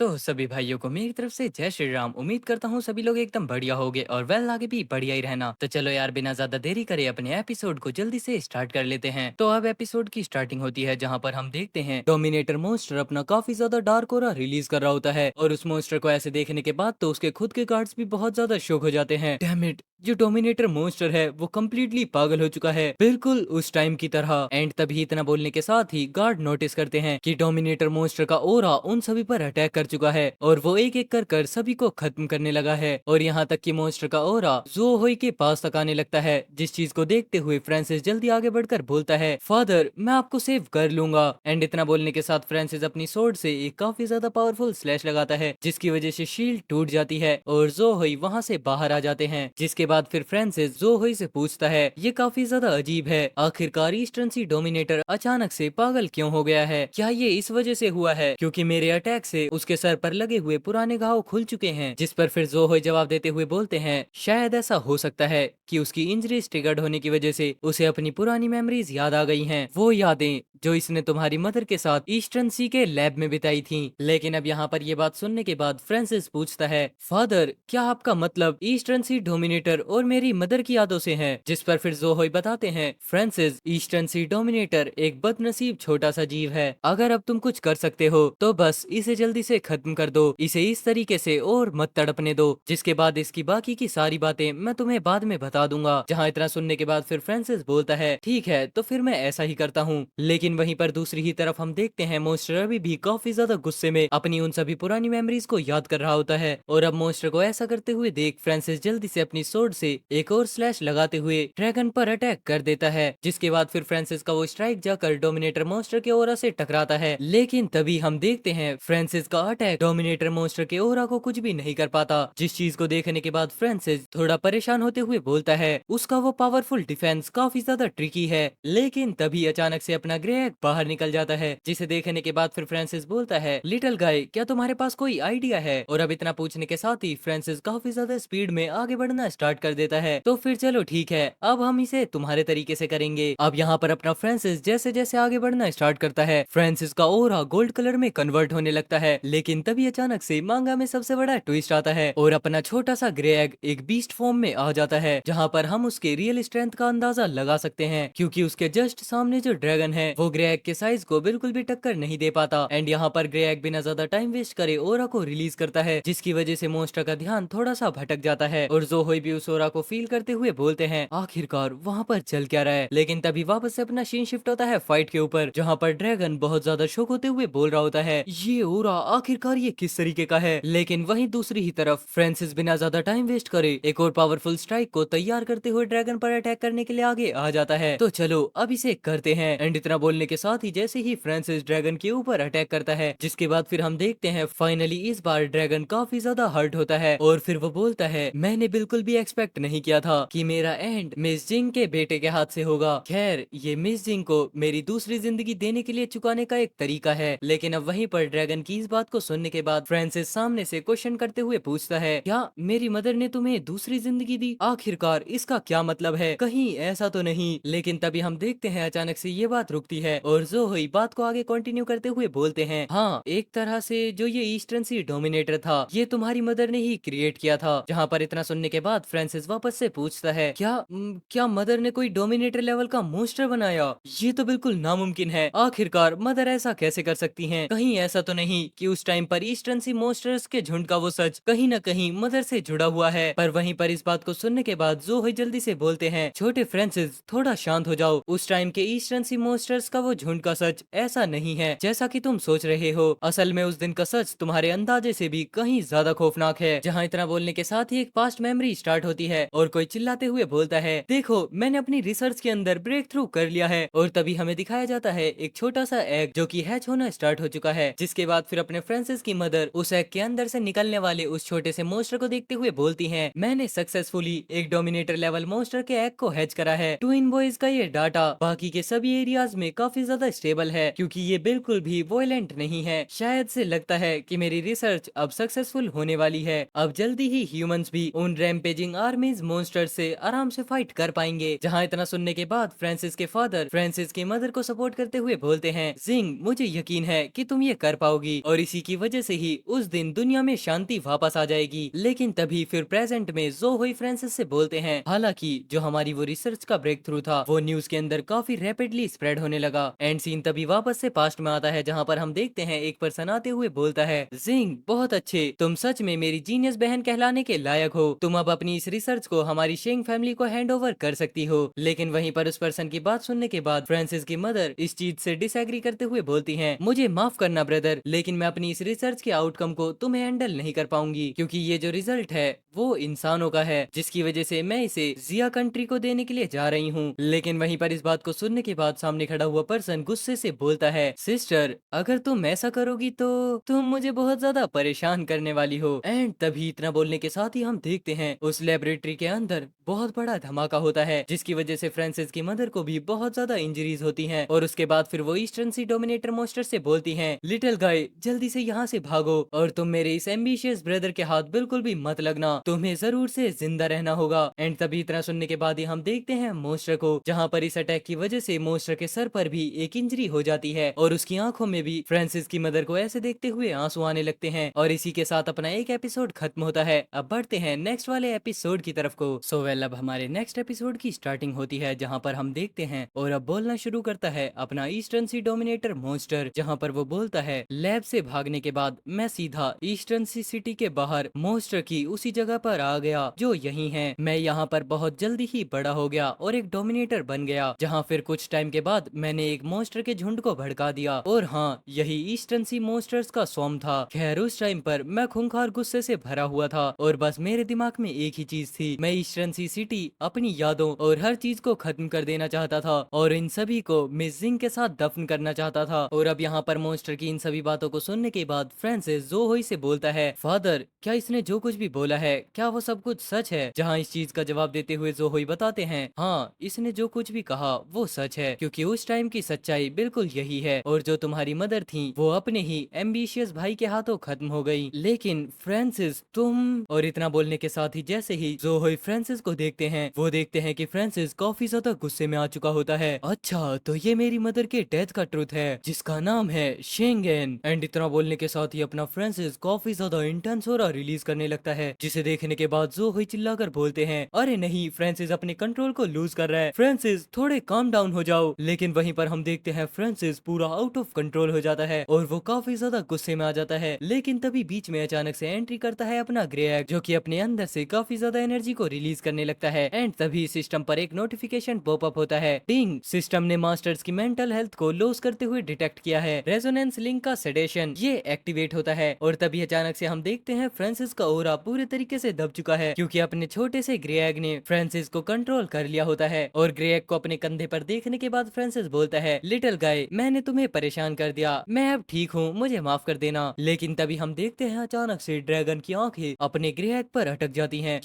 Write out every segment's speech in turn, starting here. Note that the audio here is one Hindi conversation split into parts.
तो सभी भाइयों को मेरी तरफ से जय श्री राम। उम्मीद करता हूँ सभी लोग एकदम बढ़िया होंगे और वेल आगे भी बढ़िया ही रहना। तो चलो यार, बिना ज्यादा देरी करे अपने एपिसोड को जल्दी से स्टार्ट कर लेते हैं। तो अब एपिसोड की स्टार्टिंग होती है जहाँ पर हम देखते हैं डोमिनेटर मोस्टर अपना काफी ज्यादा डार्क ऑरा रिलीज कर रहा होता है और उस मोस्टर को ऐसे देखने के बाद तो उसके खुद के गार्ड्स भी बहुत ज्यादा शॉक हो जाते हैं। डैम इट, जो डोमिनेटर मोस्टर है वो कम्प्लीटली पागल हो चुका है, बिल्कुल उस टाइम की तरह। एंड तभी इतना बोलने के साथ ही गार्ड नोटिस करते हैं कि डोमिनेटर मोस्टर का ओरा उन सभी पर अटैक कर चुका है और वो एक एक कर सभी को खत्म करने लगा है। और यहाँ तक कि मोस्टर का ओरा ज़ोहोई के पास तक आने लगता है, जिस चीज को देखते हुए फ्रांसिस जल्दी आगे बढ़कर बोलता है, फादर मैं आपको सेव कर लूंगा। एंड इतना बोलने के साथ फ्रांसिस अपनी सोर्ड से एक काफी ज्यादा पावरफुल स्लैश लगाता है, जिसकी वजह से शील्ड टूट जाती है और ज़ोहोई वहां से बाहर आ जाते हैं। जिसके बाद फिर फ्रांसिस ज़ोहोई से पूछता है, ये काफी ज्यादा अजीब है, आखिरकार ईस्टर्न सी डोमिनेटर अचानक से पागल क्यों हो गया है? क्या ये इस वजह से हुआ है क्योंकि मेरे अटैक से उसके सर पर लगे हुए पुराने घाव खुल चुके हैं? जिस पर फिर ज़ोहोई जवाब देते हुए बोलते हैं, शायद ऐसा हो सकता है कि उसकी इंजरीज ट्रिगर्ड होने की वजह से उसे अपनी पुरानी मेमोरीज याद आ गई हैं, वो यादें जो इसने तुम्हारी मदर के साथ ईस्टर्न सी के लैब में बिताई थी। लेकिन अब यहाँ पर ये बात सुनने के बाद फ्रांसिस पूछता है, फादर क्या आपका मतलब ईस्टर्न सी डोमिनेटर और मेरी मदर की यादों से है? जिस पर फिर ज़ोहोई बताते हैं, फ्रांसिस ईस्टर्न सी डोमिनेटर एक बदनसीब छोटा सा जीव है, अगर अब तुम कुछ कर सकते हो तो बस इसे जल्दी से खत्म कर दो, इसे इस तरीके से और मत तड़पने दो। जिसके बाद इसकी बाकी की सारी बातें मैं तुम्हें बाद में बता दूंगा। जहाँ इतना सुनने के बाद फिर फ्रांसिस बोलता है, ठीक है तो फिर मैं ऐसा ही करता हूँ। लेकिन वहीं पर दूसरी ही तरफ हम देखते हैं मोस्टर अभी भी काफी ज्यादा गुस्से में अपनी उन सभी पुरानी मेमोरीज को याद कर रहा होता है और अब मोस्टर को ऐसा करते हुए देख फ्रांसिस जल्दी से अपनी सोर्ड से एक और स्लैश लगाते हुए ड्रैगन पर अटैक कर देता है। जिसके बाद फिर फ्रांसिस का वो स्ट्राइक जाकर डोमिनेटर मोस्टर के ओरा से टकराता है, लेकिन तभी हम देखते हैं फ्रांसिस का अटैक डोमिनेटर मोस्टर के ओरा को कुछ भी नहीं कर पाता। जिस चीज को देखने के बाद फ्रांसिस थोड़ा परेशान होते हुए बोलता है, उसका वो पावरफुल डिफेंस काफी ज्यादा ट्रिकी है। लेकिन तभी अचानक से अपना ग्रेग बाहर निकल जाता है, जिसे देखने के बाद फिर फ्रांसिस बोलता है, लिटिल गाय क्या तुम्हारे पास कोई आइडिया है? और अब इतना पूछने के साथ ही फ्रांसिस काफी ज्यादा स्पीड में आगे बढ़ना स्टार्ट कर देता है। तो फिर चलो ठीक है, अब हम इसे तुम्हारे तरीके से करेंगे। अब यहाँ पर अपना फ्रांसिस जैसे जैसे आगे बढ़ना स्टार्ट करता है, फ्रांसिस का ओरा गोल्ड कलर में कन्वर्ट होने लगता है। लेकिन तभी अचानक से मांगा में सबसे बड़ा ट्विस्ट आता है और अपना छोटा सा ग्रे एग एक बीस्ट फॉर्म में आ जाता है, जहाँ पर हम उसके रियल स्ट्रेंथ का अंदाजा लगा सकते हैं क्योंकि उसके जस्ट सामने जो ड्रैगन है वो ग्रे एग के साइज को बिल्कुल भी टक्कर नहीं दे पाता। एंड यहाँ पर ग्रे एग बिना ज्यादा टाइम वेस्ट करे ओरा को रिलीज करता है, जिसकी वजह से मोस्टर का ध्यान थोड़ा सा भटक जाता है और ज़ोहोई भी उस ओरा को फील करते हुए बोलते हैं, आखिरकार वहाँ पर चल क्या रहा है? लेकिन तभी वापस से अपना सीन शिफ्ट होता है फाइट के ऊपर, जहाँ पर ड्रैगन बहुत ज्यादा शौक होते हुए बोल रहा होता है, ये ओरा आखिरकार ये किस तरीके का है? लेकिन वहीं दूसरी ही तरफ फ्रांसिस बिना ज्यादा टाइम वेस्ट करे एक और पावरफुल स्ट्राइक को तैयार करते हुए ड्रैगन पर अटैक करने के लिए आगे आ जाता है। तो चलो अब इसे करते हैं। एंड इतना बोलने के साथ ही जैसे ही फ्रांसिस ड्रैगन के ऊपर अटैक करता है, जिसके बाद फिर हम देखते हैं फाइनली इस बार ड्रैगन काफी ज्यादा हर्ट होता है और फिर वो बोलता है, मैंने बिल्कुल भी एक्सपेक्ट नहीं किया था कि मेरा एंड मिस जिंग के बेटे के हाथ से होगा। खैर ये मिस जिंग को मेरी दूसरी जिंदगी देने के लिए चुकाने का एक तरीका है। लेकिन अब वहीं पर ड्रैगन की इस बात को सुनने के बाद फ्रांसिस सामने से क्वेश्चन करते हुए पूछता है, क्या मेरी मदर ने तुम्हें दूसरी जिंदगी दी? आखिरकार इसका क्या मतलब है? कहीं ऐसा तो नहीं? लेकिन तभी हम देखते हैं अचानक से ये बात रुकती है और ज़ोहोई बात को आगे कंटिन्यू करते हुए बोलते हैं, हाँ एक तरह से जो ये ईस्टर्न सी डोमिनेटर था ये तुम्हारी मदर ने ही क्रिएट किया था। जहाँ पर इतना सुनने के बाद फ्रांसिस वापस से पूछता है, क्या मदर ने कोई डोमिनेटर लेवल का मोस्टर बनाया? ये तो बिल्कुल नामुमकिन है, आखिरकार मदर ऐसा कैसे कर सकती हैं? कहीं ऐसा तो नहीं कि उस टाइम पर ईस्टर्न सी मोस्टर्स के झुंड का वो सच कहीं न कहीं मदर से जुड़ा हुआ है? पर वहीं पर इस बात को सुनने के बाद ज़ोहोई जल्दी से बोलते हैं, छोटे फ्रांसिस थोड़ा शांत हो जाओ, उस टाइम के ईस्टर्न सी मोस्टर्स का वो झुंड का सच ऐसा नहीं है जैसा कि तुम सोच रहे हो। असल में उस दिन का सच तुम्हारे अंदाजे से भी कहीं ज्यादा खौफनाक है। जहाँ इतना बोलने के साथ ही एक पास्ट मेमोरी स्टार्ट होती है और कोई चिल्लाते हुए बोलता है, देखो मैंने अपनी रिसर्च के अंदर ब्रेक थ्रू कर लिया है। और तभी हमें दिखाया जाता है एक छोटा सा एग जो कि हैच होना स्टार्ट हो चुका है। जिसके बाद फिर अपने फ्रांसिस की मदर उस एग के अंदर से निकलने वाले उस छोटे से मोस्टर को देखते हुए बोलती है, मैंने सक्सेसफुली एक डोमिनेटर लेवल मोस्टर के एग को हैच करा है। ट्विन बॉयज का ये डाटा बाकी के सभी एरियाज में काफी ज्यादा स्टेबल है क्योंकि ये बिल्कुल भी वॉयलेंट नहीं है। शायद से लगता है कि मेरी रिसर्च अब सक्सेसफुल होने वाली है। अब जल्दी ही ह्यूमंस भी उन रैम्पेजिंग आर्मीज मॉन्स्टर से आराम से फाइट कर पाएंगे। जहाँ इतना सुनने के बाद फ्रांसिस के फादर फ्रांसिस की मदर को सपोर्ट करते हुए बोलते हैं, जिंग मुझे यकीन है कि तुम ये कर पाओगी और इसी की वजह से ही उस दिन दुनिया में शांति वापस आ जाएगी। लेकिन तभी फिर प्रेजेंट में जो हुई फ्रांसिस से बोलते हैं, हालांकि जो हमारी वो रिसर्च का ब्रेक थ्रू था वो न्यूज के अंदर काफी रैपिडली स्प्रेड होने लगा। एंड सीन तभी वापस से पास्ट में आता है, जहाँ पर हम देखते हैं एक पर्सन आते हुए बोलता है, जिंग बहुत अच्छे, तुम सच में मेरी जीनियस बहन कहलाने के लायक हो, तुम अब अपनी इस रिसर्च को हमारी शेंग फैमिली को हैंड ओवर कर सकती हो। लेकिन वहीं पर उस पर्सन की बात सुनने के बाद फ्रांसिस की मदर इस चीज से डिसएग्री करते हुए बोलती हैं, मुझे माफ करना ब्रदर, लेकिन मैं अपनी इस रिसर्च के आउटकम को तुम्हें हैंडल नहीं कर पाऊंगी, क्योंकि ये जो रिजल्ट है वो इंसानों का है, जिसकी वजह से मैं इसे जिया कंट्री को देने के लिए जा रही हूँ। लेकिन वहीं पर इस बात को सुनने के बाद सामने खड़ा हुआ पर्सन गुस्से से बोलता है, सिस्टर अगर तुम ऐसा करोगी तो तुम मुझे बहुत ज्यादा परेशान करने वाली हो। एंड तभी इतना बोलने के साथ ही हम देखते हैं उस लेबोरेटरी के अंदर बहुत बड़ा धमाका होता है, जिसकी वजह से फ्रांसिस की मदर को भी बहुत ज्यादा इंजरीज होती हैं। और उसके बाद फिर वो ईस्टर्न सी डोमिनेटर मोस्टर से बोलती हैं, लिटिल गाय जल्दी से यहाँ से भागो और तुम मेरे इस एम्बिशियस ब्रदर के हाथ बिल्कुल भी मत लगना, तुम्हें जरूर से जिंदा रहना होगा। एंड तभी इतना सुनने के बाद ही हम देखते हैं मोस्टर को, जहाँ पर इस अटैक की वजह से मोस्टर के सर पर भी एक इंजरी हो जाती है और उसकी आंखों में भी फ्रांसिस की मदर को ऐसे देखते हुए आंसू आने लगते हैं। और इसी के साथ अपना एक एपिसोड खत्म होता है। अब बढ़ते हैं नेक्स्ट वाले एपिसोड की तरफ को। सो वेल अब हमारे नेक्स्ट एपिसोड की स्टार्टिंग होती है, जहाँ पर हम देखते हैं और अब बोलना शुरू करता है अपना ईस्टर्न सी डोमिनेटर मोस्टर, जहाँ पर वो बोलता है, लैब से भागने के बाद मैं सीधा ईस्टर्न सी सिटी के बाहर मोस्टर की उसी जगह पर आ गया जो यही है। मैं यहाँ पर बहुत जल्दी ही बड़ा हो गया और एक डोमिनेटर बन गया, जहाँ फिर कुछ टाइम के बाद मैंने एक मोस्टर के झुंड को भड़का दिया और हाँ, यही ईस्टर्न सी मोस्टर्स का स्वॉर्म था। खैर उस टाइम पर मैं खूंखार गुस्से से भरा हुआ था और बस मेरे दिमाग में एक ही चीज थी, मैं ईस्टर्न सी सिटी, अपनी यादों और हर चीज को खत्म कर देना चाहता था और इन सभी को मिस जिंग के साथ दफन करना चाहता था। और अब यहाँ पर मोस्टर की इन सभी बातों को सुनने के बाद फ्रांसिस जोहोई से बोलता है, फादर क्या इसने जो कुछ भी बोला है क्या वो सब कुछ सच है? जहाँ इस चीज का जवाब देते हुए जोहोई बताते हैं, हाँ इसने जो कुछ भी कहा वो सच है, क्योंकि उस टाइम की सच्चाई बिल्कुल यही है और जो तुम्हारी मदर थी वो अपने ही एम्बिशियस भाई के हाथों खत्म हो गई। लेकिन फ्रांसिस तुम, और इतना बोलने के साथ ही जैसे ही जोहोई फ्रांसिस को देखते हैं वो देखते हैं कि फ्रांसिस काफी ज्यादा गुस्से में आ चुका होता है। अच्छा तो ये मेरी मदर के डेथ का ट्रुथ है जिसका नाम है शेंगेन। एंड इतना बोलने के साथ ही अपना फ्रांसिस काफी ज्यादा इंटेंस हो रहा रिलीज करने लगता है, जिसे देखने के बाद जोहोई चिल्लाकर बोलते हैं, अरे नहीं फ्रांसिस अपने कंट्रोल को लूज कर रहा है, फ्रांसिस थोड़े काम डाउन हो जाओ। लेकिन वहीं पर हम देखते हैं फ्रांसिस पूरा आउट ऑफ कंट्रोल हो जाता है और वो काफी ज्यादा गुस्से में आ जाता है। लेकिन तभी बीच में अचानक से एंट्री करता है अपना ग्रेग, जो कि अपने अंदर से काफी ज्यादा एनर्जी को रिलीज करने लगता है। एंड तभी सिस्टम पर एक नोटिफिकेशन पॉपअप होता है, टिंग सिस्टम ने मास्टर्स की मेंटल हेल्थ को लॉस करते हुए डिटेक्ट किया है, रेजोनेंस लिंक का सेडेशन ये एक्टिवेट होता है। और तभी अचानक से हम देखते हैं फ्रांसिस का ऑरा पूरे तरीके से दब चुका है, क्योंकि अपने छोटे से ग्रेग ने फ्रांसिस को कंट्रोल कर लिया होता है। और ग्रेग को अपने कंधे पर देखने के बाद फ्रांसिस बोलता है, लिटिल गाय मैंने तुम्हें परेशान कर दिया, मैं अब ठीक हूँ, मुझे माफ कर देना। लेकिन तभी हम देखते हैं अचानक से ड्रैगन की आंखें अपने ग्रेग पर अटक जाती हैं,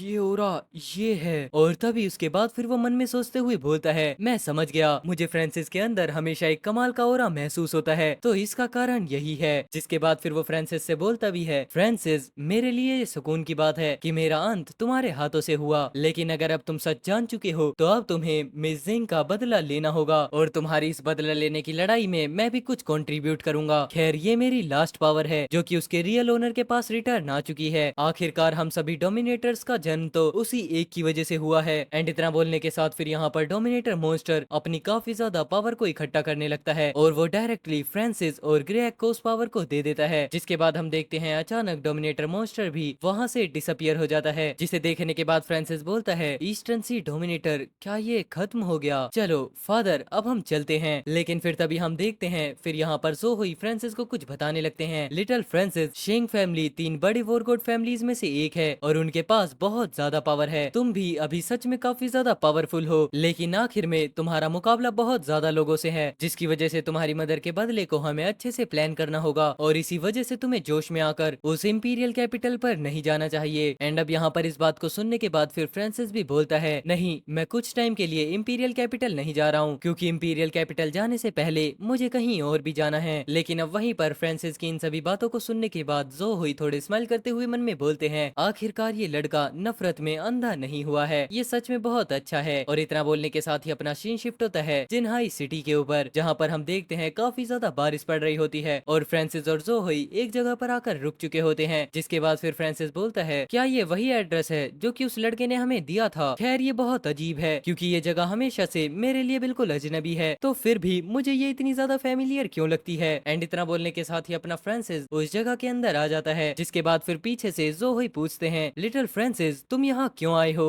ये ऑरा ये है। और तभी उसके बाद फिर वो मन में सोचते हुए बोलता है, मैं समझ गया, मुझे फ्रांसिस के अंदर हमेशा एक कमाल का ऑरा महसूस होता है, तो इसका कारण यही है। जिसके बाद फिर वो फ्रांसिस से बोलता भी है, फ्रांसिस मेरे लिए ये सुकून की बात है कि मेरा अंत तुम्हारे हाथों से हुआ, लेकिन अगर अब तुम सच जान चुके हो तो अब तुम्हें मिस जिंग का बदला लेना होगा और तुम्हारी इस बदला लेने की लड़ाई में मैं भी कुछ कंट्रीब्यूट करूंगा। खैर ये मेरी लास्ट पावर है जो कि उसके रियल ओनर के पास रिटर्न आ चुकी है। आखिरकार हम सभी डोमिनेटर्स का जन्म तो उसी एक की वजह से हुआ है। एंड इतना बोलने के साथ फिर यहाँ पर डोमिनेटर मॉन्स्टर अपनी काफी ज्यादा पावर को इकट्ठा करने लगता है और वो डायरेक्टली फ्रांसिस और ग्रेग को उस पावर को दे देता है। जिसके बाद हम देखते हैं अचानक डोमिनेटर मॉन्स्टर भी वहाँ से डिसअपियर हो जाता है, जिसे देखने के बाद फ्रांसिस बोलता है, ईस्टर्न सी डोमिनेटर क्या ये खत्म हो गया? चलो फादर अब हम चलते हैं। लेकिन फिर तभी हम देखते हैं फिर यहाँ पर जोहोई फ्रांसिस को कुछ बताने लगते हैं, लिटिल फ्रांसिस शेंग फैमिली 3 बड़ी वॉरगॉड फैमिलीज में से एक है और उनके पास बहुत ज्यादा पावर है। तुम भी अभी सच में काफी ज्यादा पावरफुल हो, लेकिन आखिर में तुम्हारा मुकाबला बहुत ज्यादा लोगों से है, जिसकी वजह से तुम्हारी मदर के बदले को हमें अच्छे से प्लान करना होगा और इसी वजह से तुम्हें जोश में आकर उस इंपीरियल कैपिटल पर नहीं जाना चाहिए। एंड अब यहाँ पर इस बात को सुनने के बाद फिर फ्रांसिस भी बोलता है, नहीं मैं कुछ टाइम के लिए इंपीरियल कैपिटल नहीं जा रहा हूँ, क्योंकि इंपीरियल कैपिटल जाने से पहले मुझे कहीं और भी जाना है। लेकिन अब वहीं पर फ्रांसिस की इन सभी बातों को सुनने के बाद जोहोई थोड़े स्माइल करते हुए मन में बोलते हैं, आखिरकार ये लड़का लड़का नफरत में अंधा नहीं हुआ है। ये सच में बहुत अच्छा है। और इतना बोलने के साथ ही अपना सीन शिफ्ट होता है जिनहाई सिटी के ऊपर, जहाँ पर हम देखते हैं काफी ज्यादा बारिश पड़ रही होती है और फ्रांसिस और जोहोई एक जगह पर आकर रुक चुके होते हैं। जिसके बाद फिर फ्रांसिस बोलता है, क्या ये वही एड्रेस है जो कि उस लड़के ने हमें दिया था? खैर ये बहुत अजीब है क्योंकि ये जगह हमेशा से मेरे लिए बिल्कुल अजनबी है, तो फिर भी मुझे ये इतनी ज्यादा फेमिलियर क्यों लगती है? एंड इतना बोलने के साथ ही अपना फ्रांसिस उस जगह के अंदर आ जाता है। जिसके बाद फिर पीछे से जोहोई पूछते हैं, लिटिल फ्रांसिस तुम यहाँ क्यों आए हो?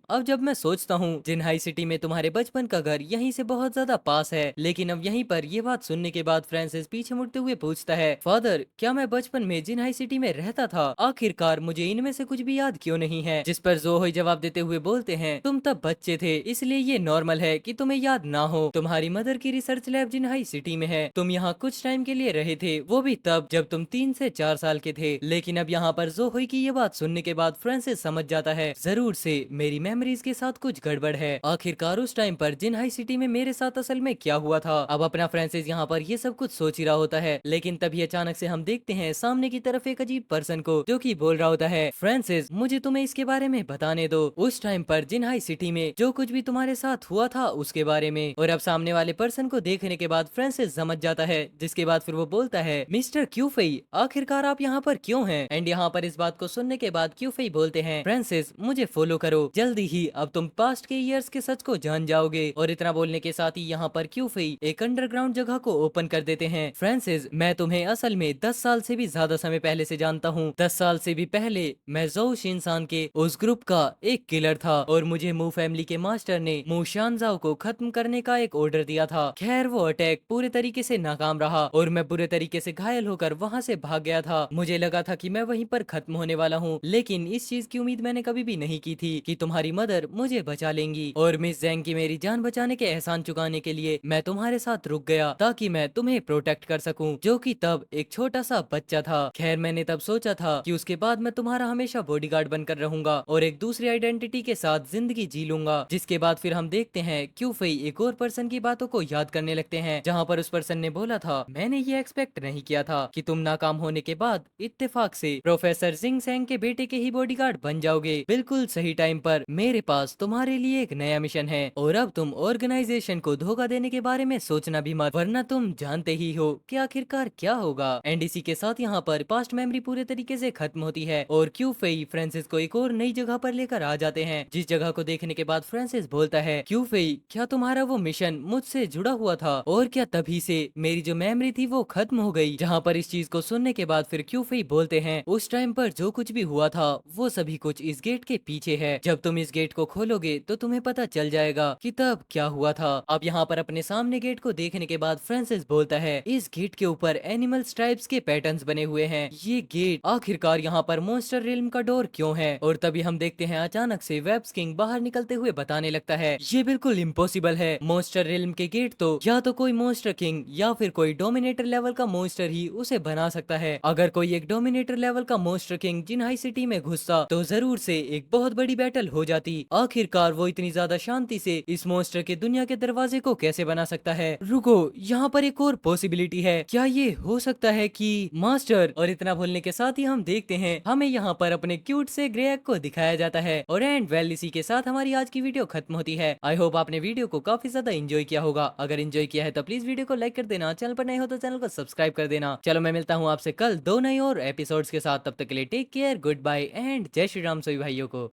अब जब मैं सोचता हूँ जिनहाई सिटी में तुम्हारे बचपन का घर यहीं से बहुत ज्यादा पास है, लेकिन अब यहीं पर ये बात सुनने के बाद फ्रांसिस पीछे मुड़ते हुए पूछता है, फादर क्या मैं बचपन में जिनहाई सिटी में रहता था? आखिरकार मुझे इनमें से कुछ भी याद क्यों नहीं है? जिस पर जोहोई जवाब देते हुए बोलते हैं, तुम तब बच्चे थे इसलिए ये नॉर्मल है कि तुम्हें याद ना हो। तुम्हारी मदर की रिसर्च लैब जिनहाई सिटी में है, तुम यहाँ कुछ टाइम के लिए रहे थे, वो भी तब जब तुम 3 से 4 साल के थे। लेकिन अब यहाँ पर जोहोई की ये बात सुनने के बाद फ्रांसिस समझ जाता है, जरूर से मेरी मेमोरीज के साथ कुछ गड़बड़ है। आखिरकार उस टाइम पर जिनहाई सिटी में मेरे साथ असल में क्या हुआ था? अब अपना फ्रांसिस यहाँ पर ये सब कुछ सोच ही रहा होता है, लेकिन तभी अचानक से हम देखते हैं सामने की तरफ एक अजीब पर्सन को, जो कि बोल रहा होता है, फ्रांसिस मुझे तुम्हें इसके बारे में बताने दो, उस टाइम पर जिनहाई सिटी में जो कुछ भी तुम्हारे साथ हुआ था उसके बारे में। और अब सामने वाले पर्सन को देखने के बाद फ्रांसिस समझ जाता है। जिसके बाद फिर वो बोलता है, मिस्टर क्यूफई आखिरकार आप यहाँ पर क्यों हैं? एंड यहाँ पर इस बात को सुनने के बाद क्यूफई बोलते हैं, फ्रांसिस मुझे फॉलो करो, जल्दी ही अब तुम पास्ट के ईयर्स के सच को जान जाओगे। और इतना बोलने के साथ ही यहाँ पर क्यूफई एक अंडरग्राउंड जगह को ओपन कर देते हैं। फ्रांसिस मैं तुम्हें असल में 10 साल से भी ज्यादा समय पहले से जानता हूँ। 10 साल से भी पहले मैं जोउ शिनसान के उस ग्रुप का एक किलर था और मुझे मू फैमिली के मास्टर ने मू शानजाओ को खत्म करने का एक ऑर्डर दिया था। खैर वो अटैक पूरे तरीके से नाकाम रहा और मैं बुरे तरीके से घायल होकर वहाँ से भाग गया था। मुझे लगा था कि मैं वहीं पर खत्म होने वाला हूँ, लेकिन इस चीज की उम्मीद मैंने कभी भी नहीं की थी कि तुम्हारी मदर मुझे बचा लेंगी। और मिस जैंग की मेरी जान बचाने के एहसान चुकाने के लिए मैं तुम्हारे साथ रुक गया ताकि मैं तुम्हें प्रोटेक्ट कर सकूं, जो कि तब एक छोटा सा बच्चा था। खैर मैंने तब सोचा था कि उसके बाद मैं तुम्हारा हमेशा बॉडीगार्ड बनकर रहूंगा और एक दूसरी आइडेंटिटी के साथ जिंदगी जी लूंगा। जिसके बाद फिर हम देखते हैं क्यूफई एक और पर्सन की बातों को याद करने लगते हैं, जहाँ पर उस पर्सन ने बोला था, मैंने ये एक्सपेक्ट नहीं किया था कि तुम नाकाम होने के बाद इत्तेफाक से प्रोफेसर जिंग सैंग के बेटे के ही बॉडीगार्ड बन जाओगे। बिल्कुल सही टाइम पर मेरे पास तुम्हारे लिए एक नया मिशन है और अब तुम ऑर्गेनाइजेशन को धोखा देने के बारे में सोचना भी मत, वरना तुम जानते ही हो कि आखिरकार क्या होगा। एंड इसी के साथ यहाँ पर पास्ट मेमोरी पूरे तरीके से खत्म होती है और क्यूफई फ्रांसिस को एक और नई जगह पर लेकर आ जाते हैं। जिस जगह को देखने के बाद फ्रांसिस बोलता है, क्यूफई क्या तुम्हारा वो मिशन मुझसे जुड़ा हुआ था और क्या तभी से मेरी जो मेमोरी थी वो खत्म हो गई? जहाँ पर इस चीज को सुनने के बाद फिर क्यूफई बोलते हैं, उस टाइम पर जो कुछ भी हुआ था वो सभी कुछ इस गेट के पीछे है। जब तुम इस गेट को खोलोगे तो तुम्हें पता चल जाएगा कि तब क्या हुआ था। अब यहाँ पर अपने सामने गेट को देखने के बाद फ्रांसिस बोलता है, इस गेट के ऊपर एनिमल स्ट्राइप्स के पैटर्न्स बने हुए हैं। ये गेट आखिरकार यहाँ पर मॉन्स्टर रिल्म का डोर क्यों है? और तभी हम देखते हैं अचानक से वेब्स किंग बाहर निकलते हुए बताने लगता है, ये बिल्कुल इम्पॉसिबल है। मॉन्स्टर रिल्म के गेट तो या तो कोई मॉन्स्टर किंग या फिर कोई डोमिनेटर लेवल का मॉन्स्टर ही उसे बना सकता है। अगर कोई एक डोमिनेटर लेवल का मॉन्स्टर किंग जिनहाई सिटी में घुसता तो जरूर से एक बहुत बड़ी बैटल हो जाती। आखिरकार वो इतनी ज्यादा शांति से इस मॉन्स्टर के दुनिया के दरवाजे को कैसे बना सकता है? रुको, यहाँ पर एक और पॉसिबिलिटी है, क्या ये हो सकता है कि मास्टर? और इतना बोलने के साथ ही हम देखते हैं हमें यहाँ पर अपने क्यूट से ग्रे एग को दिखाया जाता है। और एंड वेल इसी के साथ हमारी आज की वीडियो खत्म होती है। आई होप आपने वीडियो को काफी ज्यादा एंजॉय किया होगा। अगर एंजॉय किया है तो प्लीज वीडियो को लाइक कर देना, चैनल पर नए हो तो चैनल को सब्सक्राइब कर देना। चलो मैं मिलता हूँ आपसे कल 2 नए और एपिसोड्स के साथ, तब तक के लिए take care, good bye and जय श्री राम सभी भाइयों को।